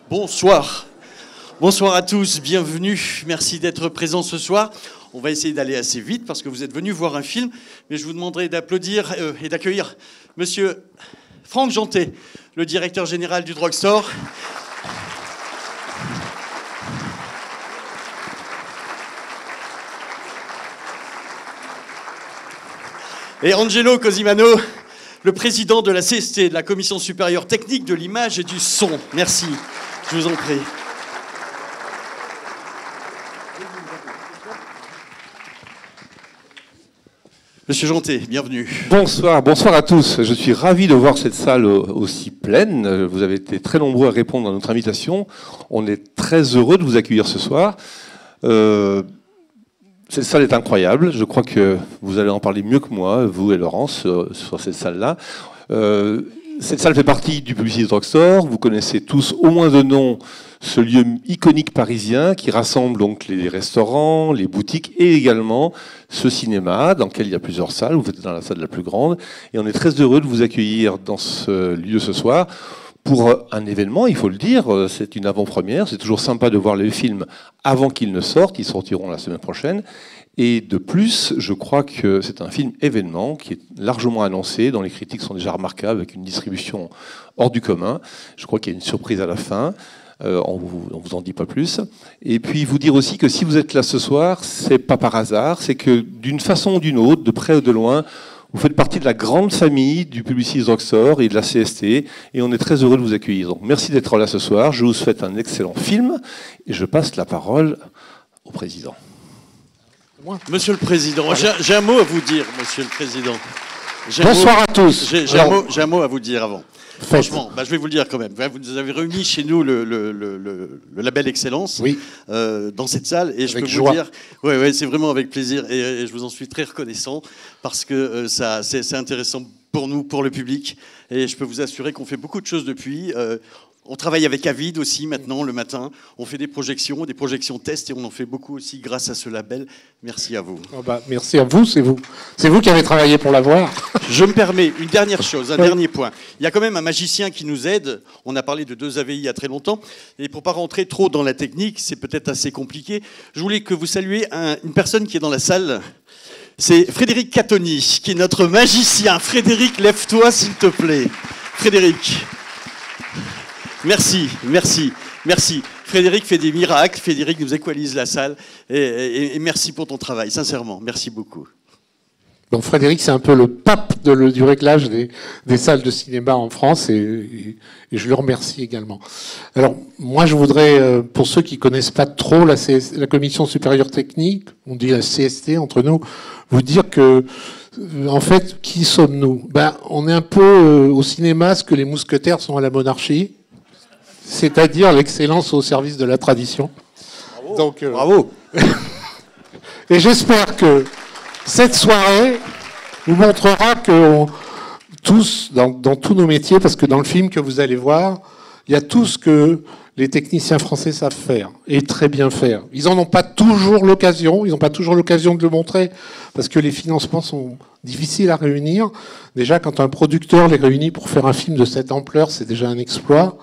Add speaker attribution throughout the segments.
Speaker 1: Bonsoir. Bonsoir à tous, bienvenue. Merci d'être présents ce soir. On va essayer d'aller assez vite parce que vous êtes venus voir un film, mais je vous demanderai d'applaudir et d'accueillir Monsieur Franck Jantet, le directeur général du Drugstore. Et Angelo Cosimano, le président de la CST, de la Commission supérieure technique de l'image et du son. Merci, je vous en prie. Monsieur Jantet, bienvenue.
Speaker 2: Bonsoir à tous. Je suis ravi de voir cette salle aussi pleine. Vous avez été très nombreux à répondre à notre invitation. On est très heureux de vous accueillir ce soir. Cette salle est incroyable. Je crois que vous allez en parler mieux que moi, vous et Laurence, sur cette salle-là. Cette salle fait partie du Publicis Drugstore. Vous connaissez tous, au moins de nom, ce lieu iconique parisien qui rassemble donc les restaurants, les boutiques et également ce cinéma dans lequel il y a plusieurs salles. Vous êtes dans la salle la plus grande et on est très heureux de vous accueillir dans ce lieu ce soir pour un événement, il faut le dire. C'est une avant-première. C'est toujours sympa de voir les films avant qu'ils ne sortent. Ils sortiront la semaine prochaine. Et de plus, je crois que c'est un film événement qui est largement annoncé, dont les critiques sont déjà remarquables, avec une distribution hors du commun. Je crois qu'il y a une surprise à la fin. On vous en dit pas plus. Et puis vous dire aussi que si vous êtes là ce soir, c'est pas par hasard, c'est que d'une façon ou d'une autre, de près ou de loin, vous faites partie de la grande famille du Publicis Drugstore et de la CST, et on est très heureux de vous accueillir. Donc merci d'être là ce soir. Je vous souhaite un excellent film, et je passe la parole au président.
Speaker 1: Monsieur le Président, j'ai un mot à vous dire, Monsieur le Président.
Speaker 3: Bonsoir à tous.
Speaker 1: J'ai un mot à vous dire avant. Franchement, je vais vous le dire quand même. Vous avez réuni chez nous le label Excellence dans cette salle. Et je peux vous dire, c'est vraiment avec plaisir. Et je vous en suis très reconnaissant parce que c'est intéressant pour nous, pour le public. Et je peux vous assurer qu'on fait beaucoup de choses depuis. On travaille avec Avid aussi maintenant le matin. On fait des projections tests et on en fait beaucoup aussi grâce à ce label. Merci à vous.
Speaker 3: Merci à vous, c'est vous. C'est vous qui avez travaillé pour l'avoir.
Speaker 1: Je me permets une dernière chose, un dernier point. Il y a quand même un magicien qui nous aide. On a parlé de 2 AVI il y a très longtemps. Et pour pas rentrer trop dans la technique, c'est peut-être assez compliqué. Je voulais que vous saluiez une personne qui est dans la salle. C'est Frédéric Catoni, qui est notre magicien. Frédéric, lève-toi s'il te plaît. Frédéric. Merci. Frédéric fait des miracles, Frédéric nous équalise la salle, et merci pour ton travail, sincèrement, merci beaucoup.
Speaker 3: Donc Frédéric, c'est un peu le pape du réglage des salles de cinéma en France, et je le remercie également. Alors, moi, je voudrais, pour ceux qui connaissent pas trop la Commission supérieure technique, on dit la CST entre nous, vous dire que, en fait, qui sommes-nous ? On est un peu au cinéma ce que les mousquetaires sont à la monarchie, c'est-à-dire l'excellence au service de la tradition.
Speaker 1: Bravo.
Speaker 3: Donc,
Speaker 1: bravo.
Speaker 3: Et j'espère que cette soirée vous montrera que tous, dans tous nos métiers, parce que dans le film que vous allez voir, il y a tout ce que les techniciens français savent faire, et très bien faire. Ils n'en ont pas toujours l'occasion, de le montrer, parce que les financements sont difficiles à réunir. Déjà, quand un producteur les réunit pour faire un film de cette ampleur, c'est déjà un exploit.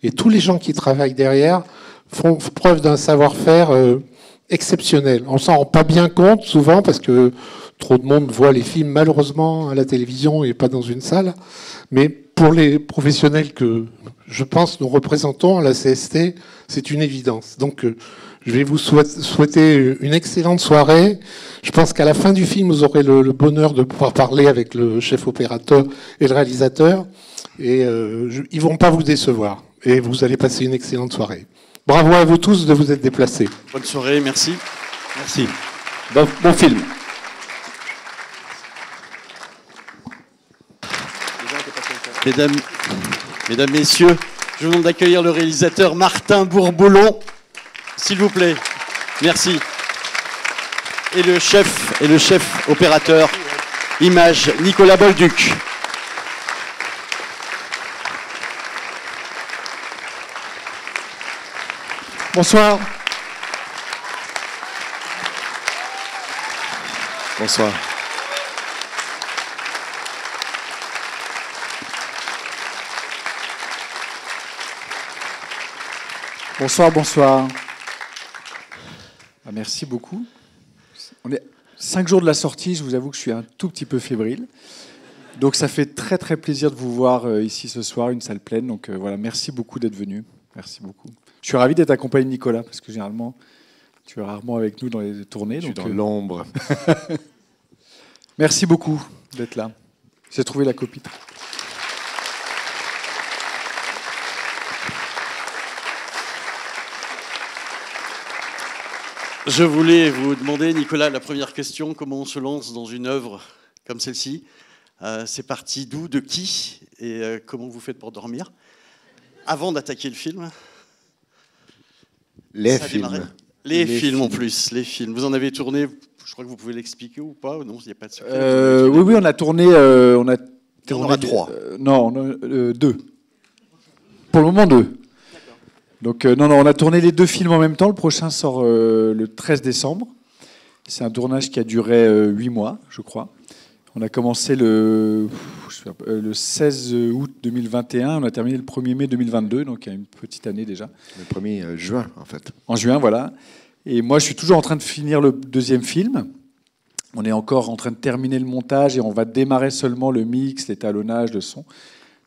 Speaker 3: Et tous les gens qui travaillent derrière font preuve d'un savoir-faire exceptionnel. On s'en rend pas bien compte souvent parce que trop de monde voit les films malheureusement à la télévision et pas dans une salle. Mais pour les professionnels que je pense nous représentons à la CST, c'est une évidence. Donc je vais vous souhaiter une excellente soirée. Je pense qu'à la fin du film, vous aurez le bonheur de pouvoir parler avec le chef opérateur et le réalisateur. Et ils vont pas vous décevoir. Et vous allez passer une excellente soirée. Bravo à vous tous de vous être déplacés.
Speaker 1: Bonne soirée, merci.
Speaker 2: Merci. Bon film.
Speaker 1: Mesdames, Messieurs, je vous demande d'accueillir le réalisateur Martin Bourboulon, s'il vous plaît. Merci. Et le chef opérateur image, Nicolas Bolduc.
Speaker 4: Bonsoir.
Speaker 1: Bonsoir.
Speaker 4: Bonsoir, bonsoir. Merci beaucoup. On est 5 jours de la sortie, je vous avoue que je suis un tout petit peu fébrile. Donc ça fait très très plaisir de vous voir ici ce soir, une salle pleine. Donc voilà, merci beaucoup d'être venu. Merci beaucoup. Je suis ravi d'être accompagné de Nicolas, parce que généralement, tu es rarement avec nous dans les tournées.
Speaker 5: Je suis dans l'ombre.
Speaker 4: Merci beaucoup d'être là. J'ai trouvé la copie.
Speaker 1: Je voulais vous demander, Nicolas, la première question, comment on se lance dans une œuvre comme celle-ci? C'est parti d'où, de qui, et comment vous faites pour dormir avant d'attaquer le film?
Speaker 5: Les films.
Speaker 1: Les films en plus, les films. Vous en avez tourné, je crois que vous pouvez l'expliquer ou pas? Non, il n'y a pas de secret.
Speaker 4: Oui, on a tourné... on
Speaker 1: en aura 3.
Speaker 4: Non, 2. Pour le moment, 2. Donc, non, on a tourné les 2 films en même temps. Le prochain sort le 13 décembre. C'est un tournage qui a duré 8 mois, je crois. On a commencé le 16 août 2021. On a terminé le 1er mai 2022, donc il y a une petite année déjà.
Speaker 5: Le 1er juin, en fait.
Speaker 4: En juin, voilà. Et moi, je suis toujours en train de finir le 2e film. On est encore en train de terminer le montage et on va démarrer seulement le mix, l'étalonnage, le son.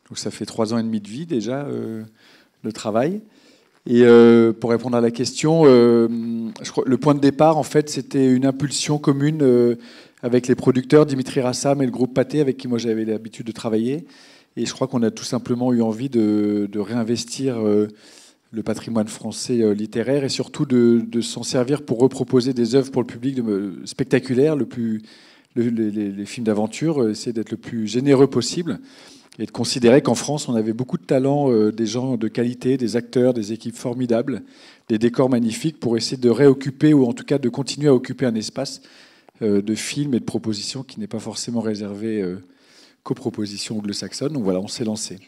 Speaker 4: Donc ça fait 3 ans et demi de vie déjà, le travail. Et pour répondre à la question, je crois, le point de départ, en fait, c'était une impulsion commune avec les producteurs, Dimitri Rassam et le groupe Pathé, avec qui moi j'avais l'habitude de travailler. Et je crois qu'on a tout simplement eu envie de réinvestir le patrimoine français littéraire et surtout de s'en servir pour reproposer des œuvres pour le public spectaculaires, les films d'aventure, essayer d'être le plus généreux possible. Et de considérer qu'en France, on avait beaucoup de talents, des gens de qualité, des acteurs, des équipes formidables, des décors magnifiques pour essayer de réoccuper ou en tout cas de continuer à occuper un espace de films et de propositions qui n'est pas forcément réservé qu'aux propositions anglo-saxonnes. Donc voilà, on s'est lancé,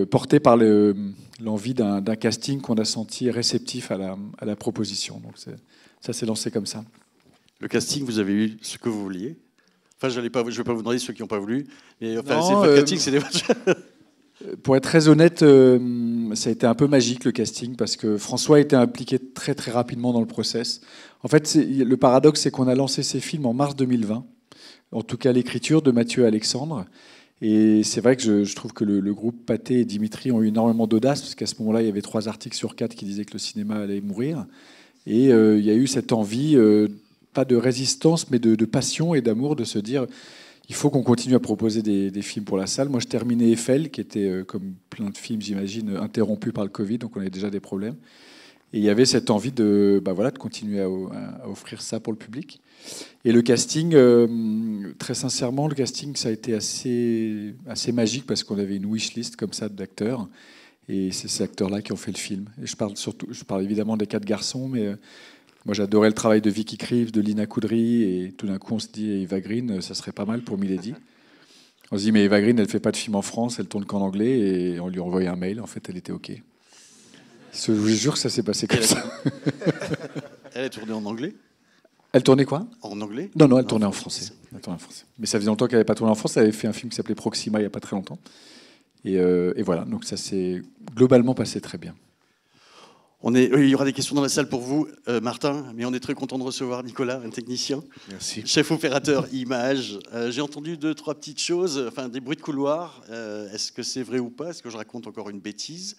Speaker 4: porté par l'envie d'un casting qu'on a senti réceptif à la proposition. Donc ça s'est lancé comme ça.
Speaker 1: Le casting, vous avez eu ce que vous vouliez? Enfin, je ne vais pas vous demander ceux qui n'ont pas voulu. Mais, enfin,
Speaker 4: non,
Speaker 1: c'est votre casting, c'est des...
Speaker 4: Pour être très honnête, ça a été un peu magique le casting parce que François a été impliqué très très rapidement dans le process. En fait, le paradoxe, c'est qu'on a lancé ces films en mars 2020. En tout cas, l'écriture de Mathieu et Alexandre. Et c'est vrai que je trouve que le groupe Pathé et Dimitri ont eu énormément d'audace parce qu'à ce moment-là, il y avait 3 articles sur 4 qui disaient que le cinéma allait mourir. Et il y a eu cette envie... pas de résistance, mais de passion et d'amour, de se dire il faut qu'on continue à proposer des films pour la salle. Moi, je terminais Eiffel, qui était, comme plein de films, j'imagine, interrompu par le Covid, donc on avait déjà des problèmes. Et il y avait cette envie de continuer à offrir ça pour le public. Et le casting, très sincèrement, le casting, ça a été assez magique parce qu'on avait une wish list comme ça d'acteurs. Et c'est ces acteurs-là qui ont fait le film. Et je parle évidemment des 4 garçons, mais... moi, j'adorais le travail de Vicky Krieves, de Lina Coudry, et tout d'un coup, on se dit, Eva Green, ça serait pas mal pour Milady. On se dit, mais Eva Green, elle fait pas de film en France, elle tourne qu'en anglais, et on lui a envoyé un mail, en fait, elle était OK. Je vous jure que ça s'est passé comme ça.
Speaker 1: Elle a tourné en anglais?
Speaker 4: Elle tournait quoi?
Speaker 1: En anglais?
Speaker 4: Non, elle tournait en français. Mais ça faisait longtemps qu'elle n'avait pas tourné en France, elle avait fait un film qui s'appelait Proxima il n'y a pas très longtemps. Et voilà, donc ça s'est globalement passé très bien.
Speaker 1: Il y aura des questions dans la salle pour vous, Martin, mais on est très content de recevoir Nicolas, un technicien.
Speaker 5: Merci.
Speaker 1: Chef opérateur image. J'ai entendu 2-3 petites choses, enfin des bruits de couloir. Est-ce que c'est vrai ou pas? Est-ce que je raconte encore une bêtise?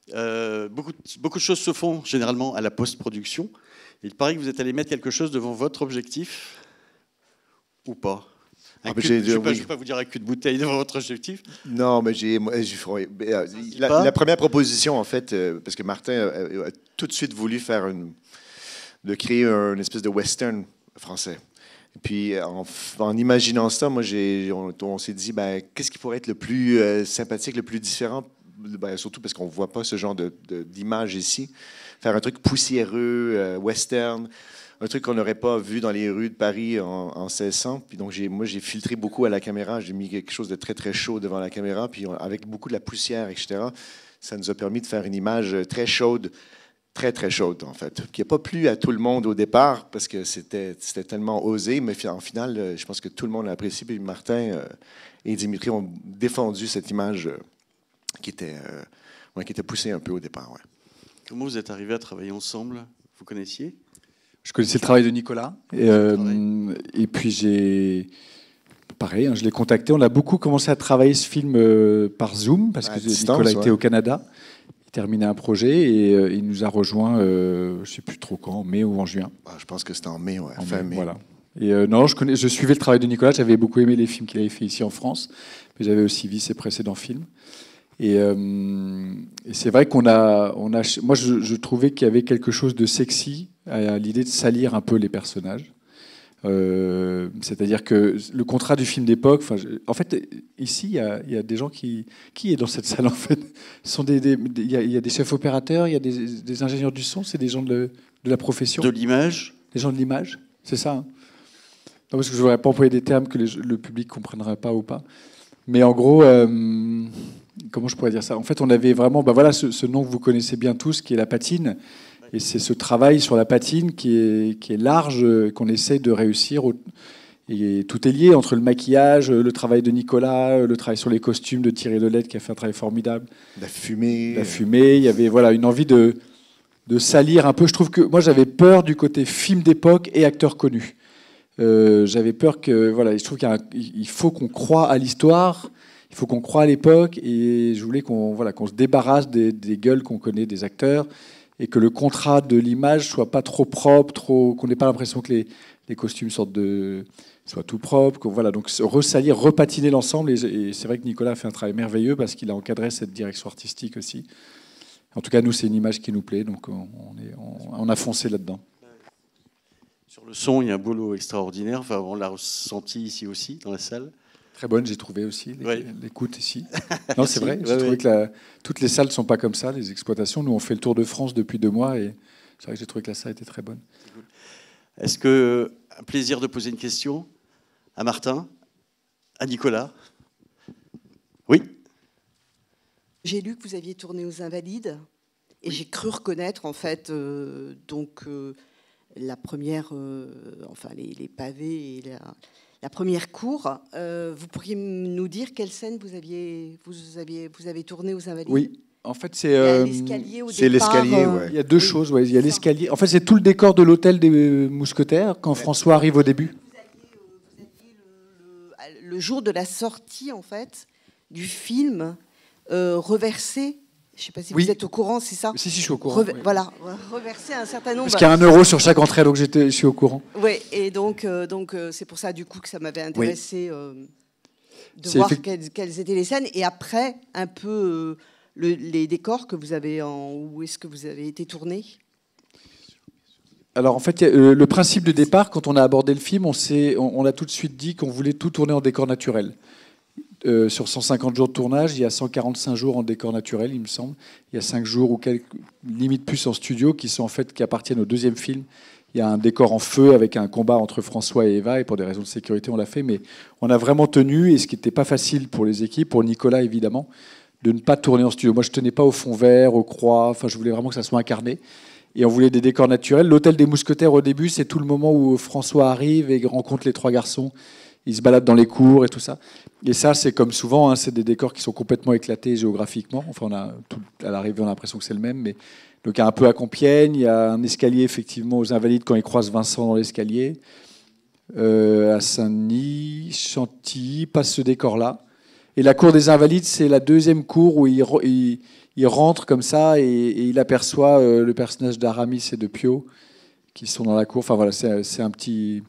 Speaker 1: Beaucoup de choses se font généralement à la post-production. Il paraît que vous êtes allé mettre quelque chose devant votre objectif ou pas? Je ne vais pas vous dire un cul de bouteille devant votre objectif.
Speaker 5: Non, mais la première proposition, en fait, parce que Martin a tout de suite voulu de créer une espèce de western français. Et puis, en imaginant ça, moi, on s'est dit, qu'est-ce qui pourrait être le plus sympathique, le plus différent, surtout parce qu'on ne voit pas ce genre d'image ici. Faire un truc poussiéreux, western. Un truc qu'on n'aurait pas vu dans les rues de Paris en 1600. Puis donc, moi, j'ai filtré beaucoup à la caméra. J'ai mis quelque chose de très, très chaud devant la caméra. Puis avec beaucoup de la poussière, etc., ça nous a permis de faire une image très chaude, très, très chaude, en fait. Qui n'a pas plu à tout le monde au départ parce que c'était tellement osé. Mais en final, je pense que tout le monde l'a apprécié. Puis Martin et Dimitri ont défendu cette image qui était poussée un peu au départ, ouais.
Speaker 1: Comment vous êtes arrivés à travailler ensemble? Vous connaissiez?
Speaker 4: Je connaissais le travail de Nicolas. Et puis pareil, hein, je l'ai contacté. On a beaucoup commencé à travailler ce film par Zoom, parce que Nicolas était au Canada. Il terminait un projet et il nous a rejoint, je ne sais plus trop quand, en mai ou en juin.
Speaker 5: Je pense que c'était en mai, ouais, fin mai.
Speaker 4: Voilà. Et non, je suivais le travail de Nicolas. J'avais beaucoup aimé les films qu'il avait fait ici en France, mais j'avais aussi vu ses précédents films. Et c'est vrai moi, je trouvais qu'il y avait quelque chose de sexy à l'idée de salir un peu les personnages. C'est-à-dire que le contrat du film d'époque, en fait, ici, il y a des gens qui est dans cette salle, en fait. Il y a des chefs opérateurs, il y a des ingénieurs du son, c'est des gens de la profession.
Speaker 1: De l'image.
Speaker 4: Des gens de l'image, c'est ça. Hein. Non, parce que je ne voudrais pas employer des termes que le public ne comprendra pas ou pas. Mais en gros, comment je pourrais dire ça? En fait, on avait vraiment voilà, ce nom que vous connaissez bien tous, qui est la patine. Et c'est ce travail sur la patine qui est large, qu'on essaie de réussir. Et tout est lié entre le maquillage, le travail de Nicolas, le travail sur les costumes de Thierry Lelette, qui a fait un travail formidable.
Speaker 5: La fumée.
Speaker 4: Il y avait voilà, une envie de salir un peu. Je trouve que moi, j'avais peur du côté film d'époque et acteur connu. J'avais peur que... Voilà, je trouve qu'il faut qu'on croie à l'histoire, il faut qu'on croie à l'époque, et je voulais qu'on se débarrasse des gueules qu'on connaît des acteurs, et que le contrat de l'image soit pas trop propre, qu'on n'ait pas l'impression que les costumes soient tout propres. Voilà, donc ressalir, repatiner l'ensemble. Et c'est vrai que Nicolas a fait un travail merveilleux parce qu'il a encadré cette direction artistique aussi. En tout cas, nous, c'est une image qui nous plaît, donc on a foncé là-dedans.
Speaker 1: Sur le son, il y a un boulot extraordinaire. Enfin, on l'a ressenti ici aussi, dans la salle.
Speaker 4: Très bonne, j'ai trouvé aussi, l'écoute ici. Non, c'est vrai, j'ai trouvé que toutes les salles ne sont pas comme ça, les exploitations. Nous, on fait le tour de France depuis 2 mois et c'est vrai que j'ai trouvé que la salle était très bonne.
Speaker 1: Est-ce que un plaisir de poser une question à Martin, à Nicolas? Oui.
Speaker 6: J'ai lu que vous aviez tourné aux Invalides et j'ai cru reconnaître en fait la première, les pavés et la première cour. Vous pourriez nous dire quelle scène vous avez tourné aux Invalides?
Speaker 4: Oui, en fait c'est
Speaker 6: l'escalier au départ.
Speaker 5: C'est l'escalier, ouais.
Speaker 4: Il y a 2 choses, ouais. Il y a l'escalier. En fait, c'est tout le décor de l'hôtel des Mousquetaires quand François arrive au début.
Speaker 6: Vous aviez le jour de la sortie en fait du film reversé. Je ne sais pas si vous êtes au courant, c'est ça?
Speaker 4: Si, je suis au courant.
Speaker 6: Voilà, reverser un certain nombre.
Speaker 4: Parce qu'il y a 1 euro sur chaque entrée, donc je suis au courant.
Speaker 6: Oui, et donc c'est pour ça du coup que ça m'avait intéressé de voir quelles étaient les scènes. Et après, un peu les décors que vous avez où est-ce que vous avez été tourné?
Speaker 4: Alors en fait, le principe de départ, quand on a abordé le film, on a tout de suite dit qu'on voulait tout tourner en décor naturel. Sur 150 jours de tournage, il y a 145 jours en décor naturel, il me semble. Il y a 5 jours ou quelques limites plus en studio qui appartiennent au 2e film. Il y a un décor en feu avec un combat entre François et Eva, et pour des raisons de sécurité, on l'a fait. Mais on a vraiment tenu, et ce qui n'était pas facile pour les équipes, pour Nicolas évidemment, de ne pas tourner en studio. Moi, je ne tenais pas au fond vert, aux croix. Enfin, je voulais vraiment que ça soit incarné. Et on voulait des décors naturels. L'hôtel des Mousquetaires, au début, c'est tout le moment où François arrive et rencontre les 3 garçons. Ils se baladent dans les cours et tout ça. Et ça, c'est comme souvent, hein, c'est des décors qui sont complètement éclatés géographiquement. Enfin, à l'arrivée, on a l'impression que c'est le même. Mais donc, il y a un peu à Compiègne, il y a un escalier, effectivement, aux Invalides, quand ils croisent Vincent dans l'escalier. À Saint-Denis, Chantilly, passe ce décor-là. Et la cour des Invalides, c'est la 2e cour où il rentre comme ça et il aperçoit le personnage d'Aramis et de Pio qui sont dans la cour. Enfin, voilà, c'est un petit...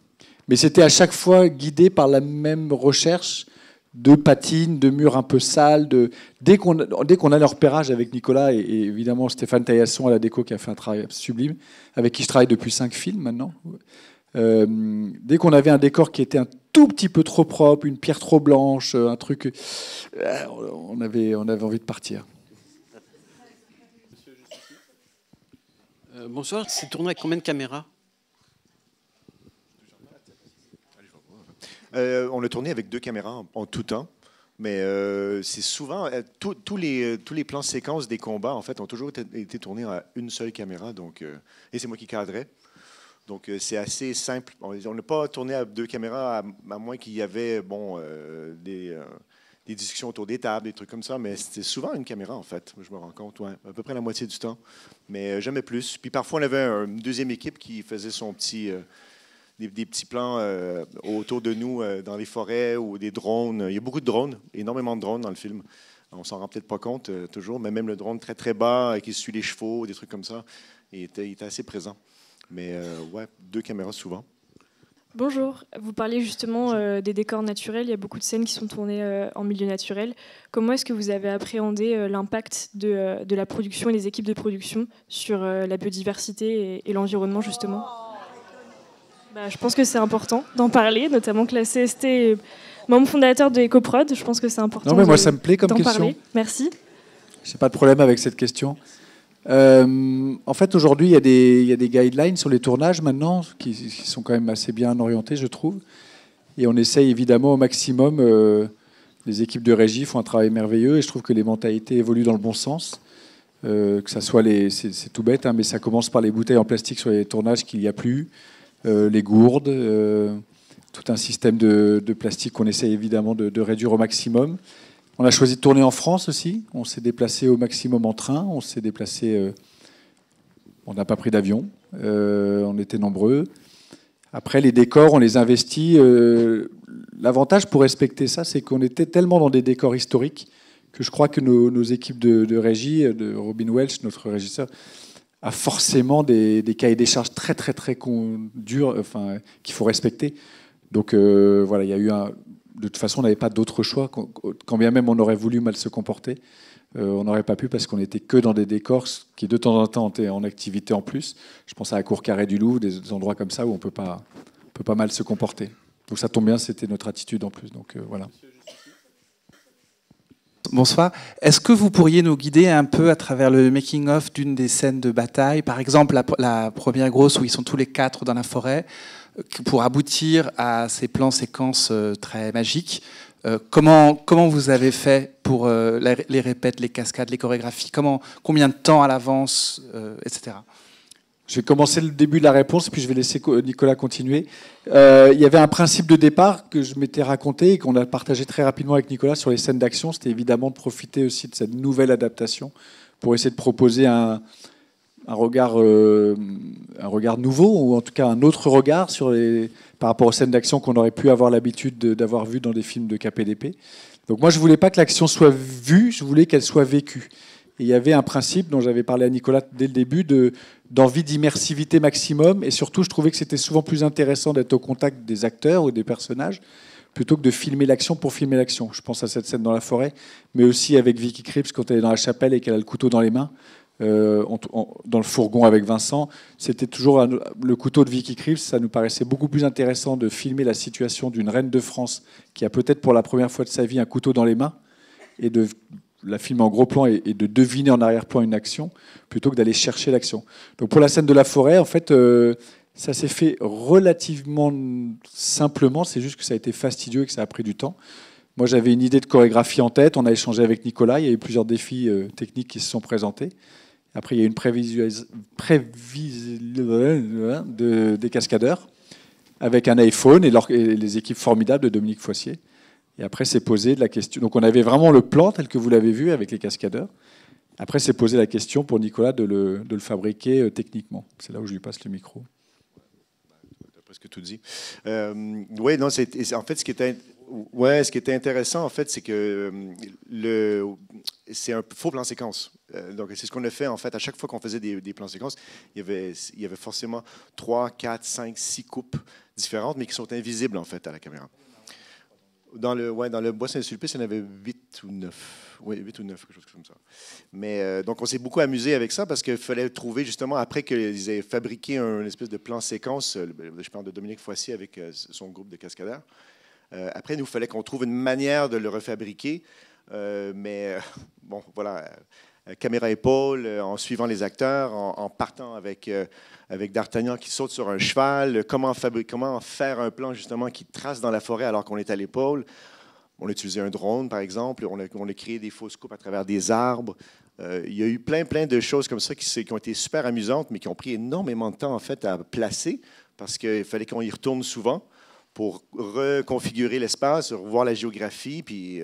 Speaker 4: Mais c'était à chaque fois guidé par la même recherche de patines, de murs un peu sales. Dès qu'on a le repérage avec Nicolas et évidemment Stéphane Taillasson à la déco qui a fait un travail sublime, avec qui je travaille depuis 5 films maintenant. Dès qu'on avait un décor qui était un tout petit peu trop propre, une pierre trop blanche, un truc, on avait envie de partir.
Speaker 7: Bonsoir, c'est tourné avec combien de caméras?
Speaker 5: On a tourné avec 2 caméras en tout temps, mais c'est souvent tous les plans séquences des combats en fait ont toujours été tournés à une seule caméra, donc et c'est moi qui cadrais. Donc c'est assez simple. On n'a pas tourné à 2 caméras à moins qu'il y avait des discussions autour des tables, des trucs comme ça, mais c'était souvent une caméra, en fait. Je me rends compte, ouais, à peu près la moitié du temps. Mais jamais plus. Puis parfois, on avait une deuxième équipe qui faisait son petit... des petits plans autour de nous, dans les forêts ou des drones. Il y a beaucoup de drones, énormément de drones dans le film. On s'en rend peut-être pas compte toujours, mais même le drone très, très bas qui suit les chevaux, des trucs comme ça, il était assez présent. Mais ouais, 2 caméras souvent.
Speaker 8: Bonjour, vous parliez justement des décors naturels. Il y a beaucoup de scènes qui sont tournées en milieu naturel. Comment est-ce que vous avez appréhendé l'impact de la production et des équipes de production sur la biodiversité et l'environnement, justement ? Je pense que c'est important d'en parler, notamment que la CST est membre fondateur de EcoProd. Je pense que c'est important.
Speaker 4: Non, mais moi, ça me plaît comme question.
Speaker 8: Parler. Merci.
Speaker 4: Je n'ai pas de problème avec cette question. En fait, aujourd'hui, il y a des guidelines sur les tournages maintenant qui sont quand même assez bien orientés, je trouve. Et on essaye évidemment au maximum. Les équipes de régie font un travail merveilleux et je trouve que les mentalités évoluent dans le bon sens. Que ça soit c'est tout bête, hein, mais ça commence par les bouteilles en plastique sur les tournages qu'il n'y a plus. Les gourdes, tout un système de plastique qu'on essaie évidemment de réduire au maximum. On a choisi de tourner en France aussi. On s'est déplacé au maximum en train. On s'est déplacé. On n'a pas pris d'avion. On était nombreux. Après, les décors, on les investit. L'avantage pour respecter ça, c'est qu'on était tellement dans des décors historiques que je crois que nos équipes de régie, de Robin Welch, notre régisseur, a forcément des cahiers des charges très très très durs, enfin, qu'il faut respecter. Donc voilà, il y a eu de toute façon, on n'avait pas d'autre choix. Quand bien même on aurait voulu mal se comporter, on n'aurait pas pu parce qu'on n'était que dans des décors qui de temps en temps étaient en activité en plus. Je pense à la cour carrée du Louvre, des endroits comme ça où on peut pas mal se comporter. Donc ça tombe bien, c'était notre attitude en plus. Donc voilà.
Speaker 9: Bonsoir. Est-ce que vous pourriez nous guider un peu à travers le making-of d'une des scènes de bataille ? Par exemple, la première grosse où ils sont tous les 4 dans la forêt, pour aboutir à ces plans séquences très magiques. Comment vous avez fait pour les répètes, les cascades, les chorégraphies ? Combien de temps à l'avance, etc.
Speaker 4: Je vais commencer le début de la réponse, puis je vais laisser Nicolas continuer. Il y avait un principe de départ que je m'étais raconté et qu'on a partagé très rapidement avec Nicolas sur les scènes d'action. C'était évidemment de profiter aussi de cette nouvelle adaptation pour essayer de proposer un regard nouveau, ou en tout cas un autre regard par rapport aux scènes d'action qu'on aurait pu avoir l'habitude d'avoir vues dans des films de KPDP. Donc moi, je ne voulais pas que l'action soit vue, je voulais qu'elle soit vécue. Et il y avait un principe dont j'avais parlé à Nicolas dès le début, d'envie d'immersivité maximum. Et surtout, je trouvais que c'était souvent plus intéressant d'être au contact des acteurs ou des personnages plutôt que de filmer l'action pour filmer l'action. Je pense à cette scène dans la forêt, mais aussi avec Vicky Krieps quand elle est dans la chapelle et qu'elle a le couteau dans les mains, dans le fourgon avec Vincent. C'était toujours le couteau de Vicky Krieps. Ça nous paraissait beaucoup plus intéressant de filmer la situation d'une reine de France qui a peut-être pour la première fois de sa vie un couteau dans les mains et de la filmer en gros plan et de deviner en arrière-plan une action plutôt que d'aller chercher l'action. Donc pour la scène de la forêt, en fait, ça s'est fait relativement simplement. C'est juste que ça a été fastidieux et que ça a pris du temps. Moi, j'avais une idée de chorégraphie en tête. On a échangé avec Nicolas. Il y a eu plusieurs défis techniques qui se sont présentés. Après, il y a eu une prévisualisation des cascadeurs avec un iPhone et les équipes formidables de Dominique Foissier. Et après, c'est posé de la question. Donc, on avait vraiment le plan tel que vous l'avez vu avec les cascadeurs. Après, c'est posé la question pour Nicolas de le fabriquer techniquement. C'est là où je lui passe le micro.
Speaker 5: Tu as presque tout dit. Oui, non, en fait, ce qui était intéressant, en fait, c'est que c'est un faux plan séquence. Donc, c'est ce qu'on a fait, en fait, à chaque fois qu'on faisait des plans séquences, il y avait forcément 3, 4, 5, 6 coupes différentes, mais qui sont invisibles, en fait, à la caméra. Dans le Bois Saint-Sulpice, il y en avait 8 ou 9. Oui, 8 ou 9, quelque chose comme ça. Mais donc, on s'est beaucoup amusé avec ça parce qu'il fallait trouver, justement, après qu'ils aient fabriqué un espèce de plan séquence, je parle de Dominique Foissier avec son groupe de cascadeurs. Après, il nous fallait qu'on trouve une manière de le refabriquer. Mais bon, voilà, caméra épaule, en suivant les acteurs, en partant avec D'Artagnan qui saute sur un cheval, comment faire un plan justement qui trace dans la forêt alors qu'on est à l'épaule. On a utilisé un drone, par exemple, on a créé des fausses coupes à travers des arbres. Il y a eu plein de choses comme ça qui ont été super amusantes, mais qui ont pris énormément de temps en fait à placer parce qu'il fallait qu'on y retourne souvent pour reconfigurer l'espace, revoir la géographie, puis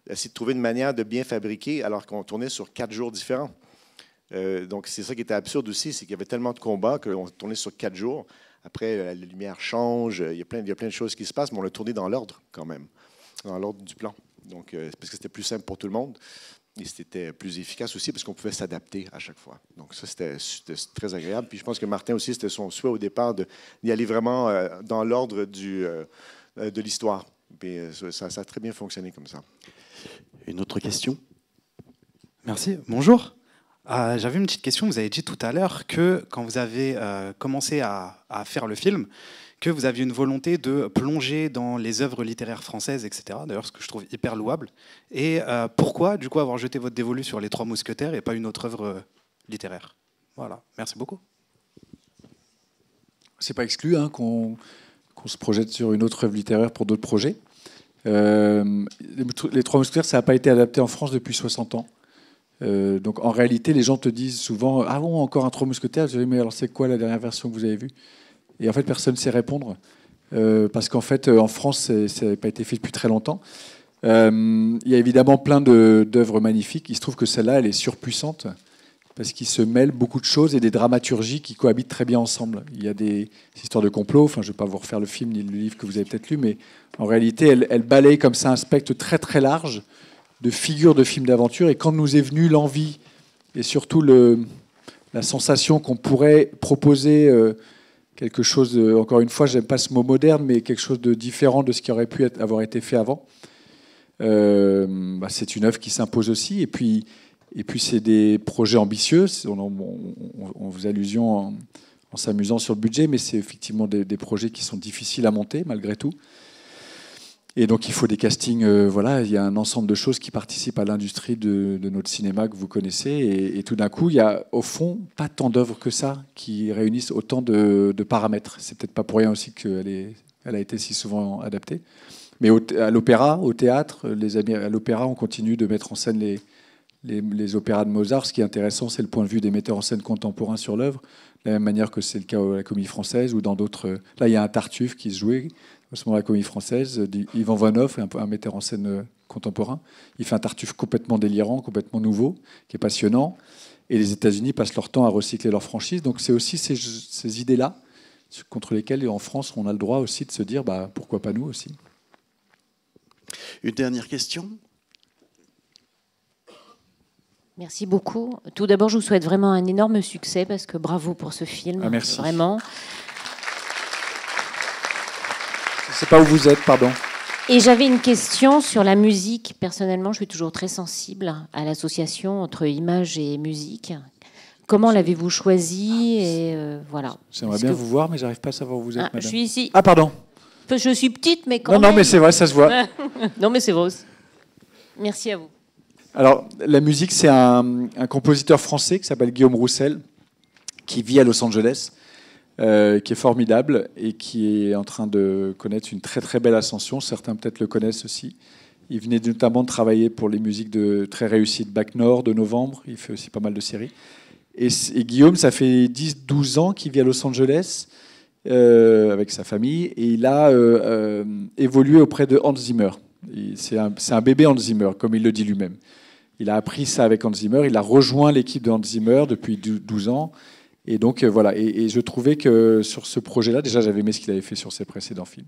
Speaker 5: essayer de trouver une manière de bien fabriquer alors qu'on tournait sur 4 jours différents. Donc, c'est ça qui était absurde aussi, c'est qu'il y avait tellement de combats qu'on tournait sur 4 jours. Après, la lumière change, il y a plein de choses qui se passent, mais on l'a tourné dans l'ordre quand même, dans l'ordre du plan. Donc, parce que c'était plus simple pour tout le monde et c'était plus efficace aussi parce qu'on pouvait s'adapter à chaque fois. Donc, ça, c'était très agréable. Puis, je pense que Martin aussi, c'était son souhait au départ d'y aller vraiment dans l'ordre de l'histoire. Puis, ça a très bien fonctionné comme ça.
Speaker 1: Une autre question?
Speaker 10: Merci. Bonjour. J'avais une petite question. Vous avez dit tout à l'heure que quand vous avez commencé à faire le film, que vous aviez une volonté de plonger dans les œuvres littéraires françaises, etc. D'ailleurs, ce que je trouve hyper louable. Et pourquoi, du coup, avoir jeté votre dévolu sur Les Trois Mousquetaires et pas une autre œuvre littéraire? Voilà. Merci beaucoup.
Speaker 4: C'est pas exclu qu'on se projette sur une autre œuvre littéraire pour d'autres projets. Les Trois Mousquetaires, ça n'a pas été adapté en France depuis 60 ans. Donc en réalité, les gens te disent souvent « Ah bon, encore un Trois Mousquetaires ?» Je dis « Mais alors c'est quoi la dernière version que vous avez vue ?» Et en fait, personne ne sait répondre. Parce qu'en fait, en France, ça n'a pas été fait depuis très longtemps. Il y a évidemment plein d'œuvres magnifiques. Il se trouve que celle-là, elle est surpuissante parce qu'il se mêle beaucoup de choses et des dramaturgies qui cohabitent très bien ensemble. Il y a des histoires de complot. Enfin, je ne vais pas vous refaire le film ni le livre que vous avez peut-être lu, mais en réalité, elle balaye comme ça un spectre très très large de figures de films d'aventure. Et quand nous est venue l'envie et surtout la sensation qu'on pourrait proposer quelque chose, encore une fois, j'aime pas ce mot moderne, mais quelque chose de différent de ce qui aurait pu avoir été fait avant, c'est une œuvre qui s'impose aussi. Et puis c'est des projets ambitieux. On vous allusion en s'amusant sur le budget, mais c'est effectivement des projets qui sont difficiles à monter malgré tout. Et donc il faut des castings, voilà, il y a un ensemble de choses qui participent à l'industrie de notre cinéma que vous connaissez. Et tout d'un coup, il y a au fond pas tant d'œuvres que ça qui réunissent autant de paramètres. C'est peut-être pas pour rien aussi qu'elle a été si souvent adaptée. Mais à l'opéra, au théâtre, à l'opéra, on continue de mettre en scène les opéras de Mozart. Ce qui est intéressant, c'est le point de vue des metteurs en scène contemporains sur l'œuvre, de la même manière que c'est le cas à la Comédie Française ou dans d'autres. Là, il y a un Tartuffe qui se jouait. En ce moment, la Comédie Française, Ivan Vanov, un metteur en scène contemporain. Il fait un Tartuffe complètement délirant, complètement nouveau, qui est passionnant. Et les États-Unis passent leur temps à recycler leur franchise. Donc c'est aussi ces idées-là contre lesquelles, en France, on a le droit aussi de se dire pourquoi pas nous aussi.
Speaker 1: Une dernière question?
Speaker 11: Merci beaucoup. Tout d'abord, je vous souhaite vraiment un énorme succès parce que bravo pour ce film.
Speaker 4: Ah, merci.
Speaker 11: Vraiment.
Speaker 4: Je ne sais pas où vous êtes, pardon.
Speaker 11: Et j'avais une question sur la musique. Personnellement, je suis toujours très sensible à l'association entre image et musique. Comment l'avez-vous choisi et voilà.
Speaker 4: J'aimerais bien vous voir, mais j'arrive pas à savoir où vous êtes, madame.
Speaker 11: Je suis ici.
Speaker 4: Ah, pardon.
Speaker 11: Je suis petite, mais quand même.
Speaker 4: Non, mais c'est vrai, ça se voit.
Speaker 11: Non, mais c'est vrai aussi. Merci à vous.
Speaker 4: Alors, la musique, c'est un compositeur français qui s'appelle Guillaume Roussel, qui vit à Los Angeles, qui est formidable et qui est en train de connaître une très très belle ascension. Certains peut-être le connaissent aussi. Il venait notamment de travailler pour les musiques très réussies de Bac Nord, de Novembre. Il fait aussi pas mal de séries. Et Guillaume, ça fait 10-12 ans qu'il vit à Los Angeles avec sa famille. Et il a évolué auprès de Hans Zimmer. C'est un bébé Hans Zimmer, comme il le dit lui-même. Il a appris ça avec Hans Zimmer. Il a rejoint l'équipe de Hans Zimmer depuis 12 ans. Et donc, voilà. Et je trouvais que sur ce projet-là, déjà, j'avais aimé ce qu'il avait fait sur ses précédents films.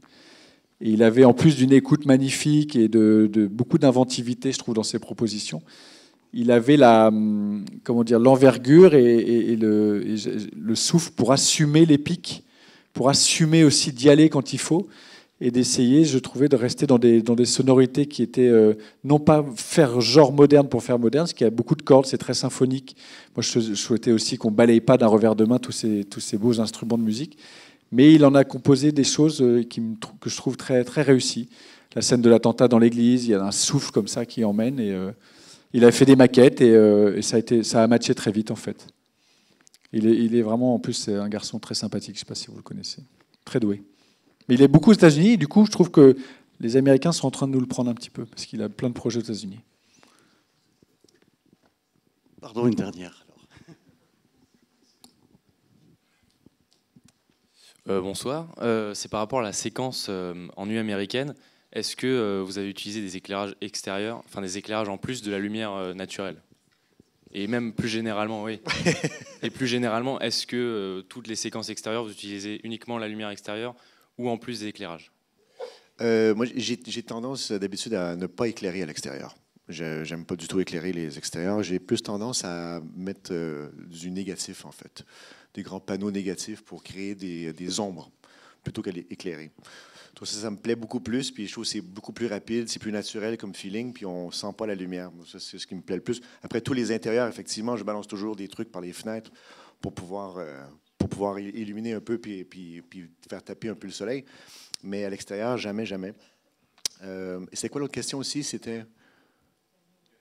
Speaker 4: Et il avait, en plus d'une écoute magnifique et de beaucoup d'inventivité, je trouve, dans ses propositions, il avait l'envergure et le souffle pour assumer l'épique, pour assumer aussi d'y aller quand il faut, et d'essayer, je trouvais, de rester dans des sonorités qui étaient non pas faire genre moderne pour faire moderne, parce qu'il y a beaucoup de cordes, c'est très symphonique. Moi, je souhaitais aussi qu'on balaye pas d'un revers de main tous ces beaux instruments de musique, mais il en a composé des choses que je trouve très, très réussies. La scène de l'attentat dans l'église, il y a un souffle comme ça qui emmène, et il a fait des maquettes, et ça a matché très vite, en fait. Il est vraiment, en plus, c'est un garçon très sympathique, je ne sais pas si vous le connaissez, très doué. Mais il est beaucoup aux États-Unis, et du coup, je trouve que les Américains sont en train de nous le prendre un petit peu, parce qu'il a plein de projets aux États-Unis.
Speaker 1: Pardon, une dernière.
Speaker 12: Bonsoir. C'est par rapport à la séquence en nuit américaine. Est-ce que vous avez utilisé des éclairages extérieurs, enfin des éclairages en plus de la lumière naturelle? Et même plus généralement, oui. Et plus généralement, est-ce que toutes les séquences extérieures, vous utilisez uniquement la lumière extérieure ou en plus des éclairages?
Speaker 5: Moi, j'ai tendance d'habitude à ne pas éclairer à l'extérieur. J'aime pas du tout éclairer les extérieurs. J'ai plus tendance à mettre du négatif, en fait. Des grands panneaux négatifs pour créer des ombres, plutôt qu'à les éclairer. Ça me plaît beaucoup plus, puis je trouve que c'est beaucoup plus rapide, c'est plus naturel comme feeling, puis on sent pas la lumière. Ça, c'est ce qui me plaît le plus. Après, tous les intérieurs, effectivement, je balance toujours des trucs par les fenêtres pour pouvoir illuminer un peu, puis faire taper un peu le soleil. Mais à l'extérieur, jamais, jamais. C'est quoi l'autre question aussi? C'était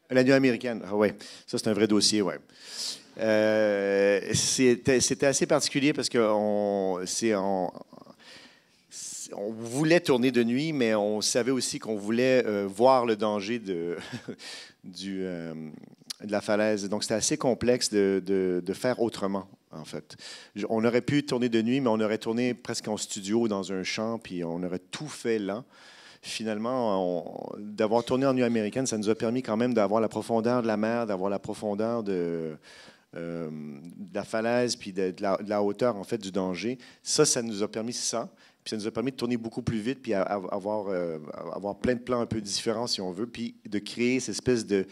Speaker 5: la nuit américaine. Ah ouais, ça c'est un vrai dossier, ouais. C'était assez particulier parce qu'on voulait tourner de nuit, mais on savait aussi qu'on voulait voir le danger de la falaise. Donc, c'était assez complexe de faire autrement, en fait. On aurait pu tourner de nuit, mais on aurait tourné presque en studio, dans un champ, puis on aurait tout fait là. Finalement, d'avoir tourné en nuit américaine, ça nous a permis quand même d'avoir la profondeur de la mer, d'avoir la profondeur de la falaise, puis de la hauteur, en fait, du danger. Ça nous a permis ça. Puis ça nous a permis de tourner beaucoup plus vite, puis avoir plein de plans un peu différents, si on veut, puis de créer cette espèce de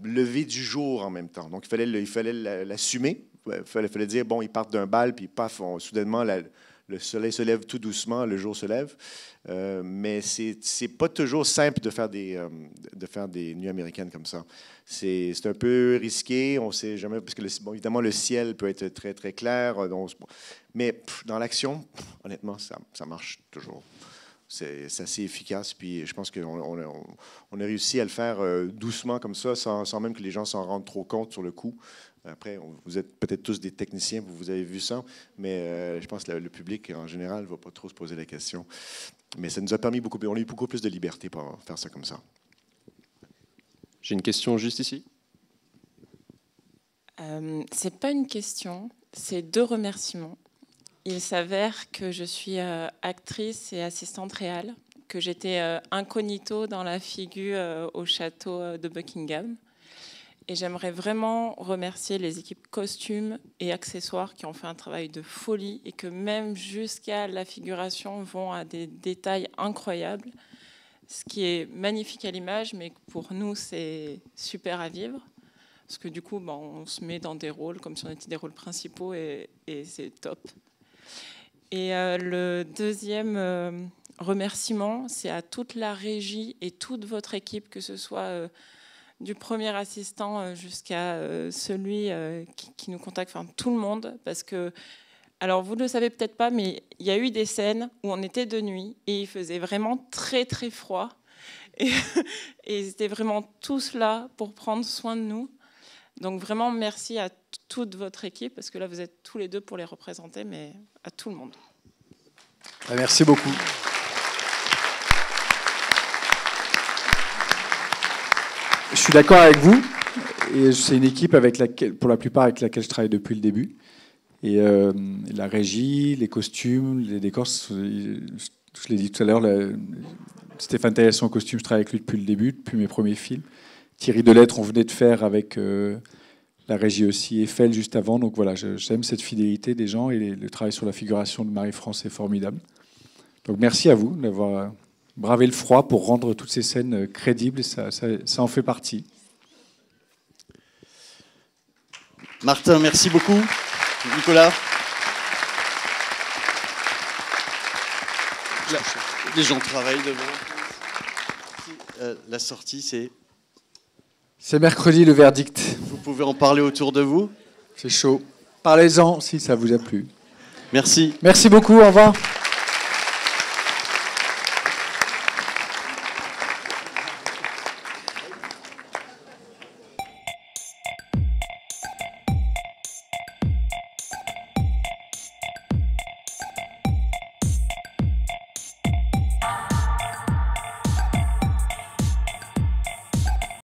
Speaker 5: lever du jour en même temps. Donc, il fallait l'assumer. Il fallait dire, bon, ils partent d'un bal, puis paf, soudainement, le soleil se lève tout doucement, le jour se lève. Mais c'est pas toujours simple de faire des nuits américaines comme ça. C'est un peu risqué, on sait jamais, parce que évidemment le ciel peut être très très clair, mais dans l'action, honnêtement, ça marche toujours. C'est assez efficace, puis je pense qu'on a réussi à le faire doucement comme ça, sans même que les gens s'en rendent trop compte sur le coup. Après, vous êtes peut-être tous des techniciens, vous avez vu ça, mais je pense que le public en général ne va pas trop se poser la question. Mais ça nous a permis on a eu beaucoup plus de liberté pour faire ça comme ça.
Speaker 13: J'ai une question juste ici.
Speaker 14: C'est pas une question, c'est 2 remerciements. Il s'avère que je suis actrice et assistante réelle, que j'étais incognito dans la figure au château de Buckingham. Et j'aimerais vraiment remercier les équipes costumes et accessoires qui ont fait un travail de folie et que même jusqu'à la figuration vont à des détails incroyables. Ce qui est magnifique à l'image, mais pour nous, c'est super à vivre. Parce que du coup, on se met dans des rôles comme si on était des rôles principaux et c'est top. Et le deuxième remerciement, c'est à toute la régie et toute votre équipe, que ce soit du premier assistant jusqu'à celui qui nous contacte, enfin tout le monde, parce que, alors vous ne le savez peut-être pas, mais il y a eu des scènes où on était de nuit et il faisait vraiment très très froid et ils étaient vraiment tous là pour prendre soin de nous. Donc vraiment merci à toute votre équipe, parce que là vous êtes tous les 2 pour les représenter, mais à tout le monde.
Speaker 4: Merci beaucoup. Je suis d'accord avec vous. Et c'est une équipe avec laquelle, pour la plupart, avec laquelle je travaille depuis le début. Et la régie, les costumes, les décors, je l'ai dit tout à l'heure, Stéphane Taillasson en costume, je travaille avec lui depuis le début, depuis mes premiers films. Thierry Delettre, on venait de faire avec la régie aussi, Eiffel juste avant. Donc voilà, j'aime cette fidélité des gens, et le travail sur la figuration de Marie-France est formidable. Donc merci à vous d'avoir bravé le froid pour rendre toutes ces scènes crédibles. Ça en fait partie.
Speaker 1: Martin, merci beaucoup. Nicolas. Les gens travaillent devant. La sortie, c'est...
Speaker 4: C'est mercredi, le verdict.
Speaker 1: Vous pouvez en parler autour de vous.
Speaker 4: C'est chaud. Parlez-en si ça vous a plu.
Speaker 1: Merci.
Speaker 4: Merci beaucoup, au revoir.